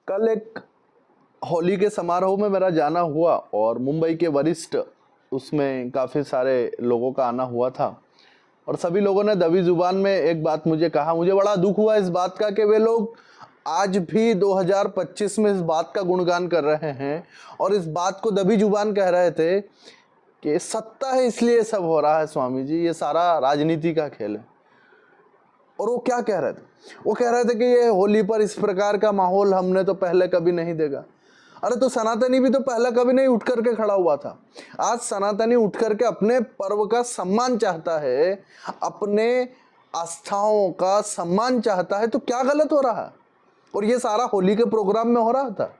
कल एक होली के समारोह में मेरा जाना हुआ और मुंबई के वरिष्ठ उसमें काफ़ी सारे लोगों का आना हुआ था और सभी लोगों ने दबी जुबान में एक बात मुझे कहा। मुझे बड़ा दुख हुआ इस बात का कि वे लोग आज भी 2025 में इस बात का गुणगान कर रहे हैं और इस बात को दबी जुबान कह रहे थे कि सत्ता है इसलिए सब हो रहा है। स्वामी जी, ये सारा राजनीति का खेल है। और वो क्या कह रहे थे? वो कह रहे थे कि ये होली पर इस प्रकार का माहौल हमने तो पहले कभी नहीं देखा। अरे तो सनातनी भी तो पहले कभी नहीं उठ करके खड़ा हुआ था। आज सनातनी उठ करके अपने पर्व का सम्मान चाहता है, अपने आस्थाओं का सम्मान चाहता है, तो क्या गलत हो रहा है? और ये सारा होली के प्रोग्राम में हो रहा था।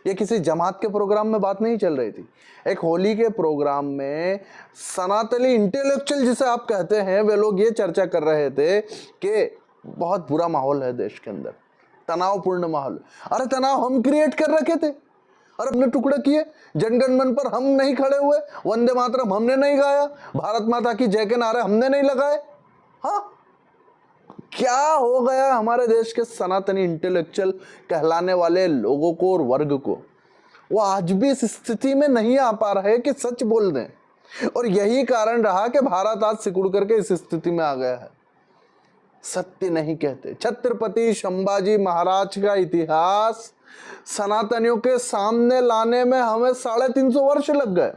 ये किसी जमात के प्रोग्राम में बात नहीं चल रही थी। एक होली के प्रोग्राम में सनातनी इंटेलेक्चुअल जिसे आप कहते हैं, वे लोग ये चर्चा कर रहे थे कि बहुत बुरा माहौल है देश के अंदर, तनावपूर्ण माहौल। अरे तनाव हम क्रिएट कर रखे थे। अरे हमने टुकड़े किए, जनगण मन पर हम नहीं खड़े हुए, वंदे मातरम हमने नहीं गाया, भारत माता की जय के नारे हमने नहीं लगाए। हाँ, क्या हो गया हमारे देश के सनातनी इंटेलेक्चुअल कहलाने वाले लोगों को और वर्ग को? वो आज भी इस स्थिति में नहीं आ पा रहे कि सच बोल दें। और यही कारण रहा कि भारत आज सिकुड़ करके इस स्थिति में आ गया है। सत्य नहीं कहते। छत्रपति संभाजी महाराज का इतिहास सनातनियों के सामने लाने में हमें 350 वर्ष लग गए।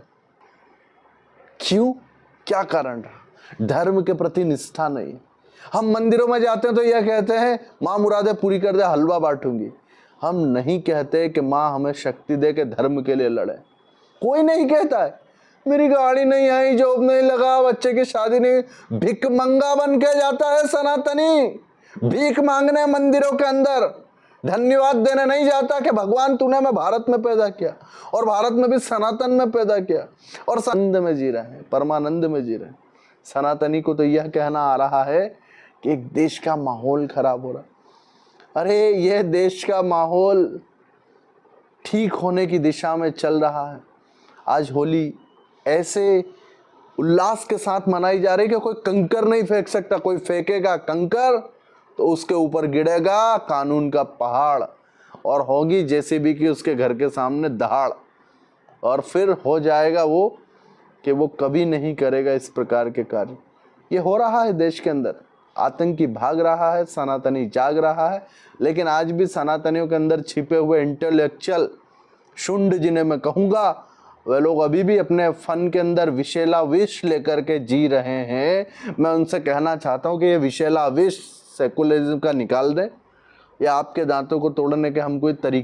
क्यों? क्या कारण रहा? धर्म के प्रति निष्ठा नहीं। हम मंदिरों में जाते हैं तो यह कहते हैं माँ मुरादें पूरी कर दे, हलवा बांटूंगी। हम नहीं कहते कि माँ हमें शक्ति दे के धर्म के लिए लड़े। कोई नहीं कहता है मेरी गाड़ी नहीं आई, जॉब नहीं लगा, बच्चे की शादी नहीं। भिख मंगा बन के जाता है सनातनी, भीख मांगने मंदिरों के अंदर, धन्यवाद देने नहीं जाता कि भगवान तूने मैं भारत में पैदा किया और भारत में भी सनातन में पैदा किया और आनंद में जी रहे हैं, परमानंद में जी रहे हैं। सनातनी को तो यह कहना आ रहा है कि एक देश का माहौल खराब हो रहा है। अरे यह देश का माहौल ठीक होने की दिशा में चल रहा है। आज होली ऐसे उल्लास के साथ मनाई जा रही है कि कोई कंकर नहीं फेंक सकता। कोई फेंकेगा कंकर तो उसके ऊपर गिरेगा कानून का पहाड़ और होगी जेसीबी की उसके घर के सामने दहाड़, और फिर हो जाएगा वो कि वो कभी नहीं करेगा इस प्रकार के कार्य। ये हो रहा है देश के अंदर। आतंकी भाग रहा है, सनातनी जाग रहा है, लेकिन आज भी सनातनियों के अंदर छिपे हुए इंटेलेक्चुअल शुंड, जिन्हें मैं कहूँगा, वे लोग अभी भी अपने फन के अंदर विषैला विष लेकर के जी रहे हैं। मैं उनसे कहना चाहता हूँ कि ये विषैला विष सेकुलरिज्म का निकाल दें, या आपके दांतों को तोड़ने के हम कोई तरीके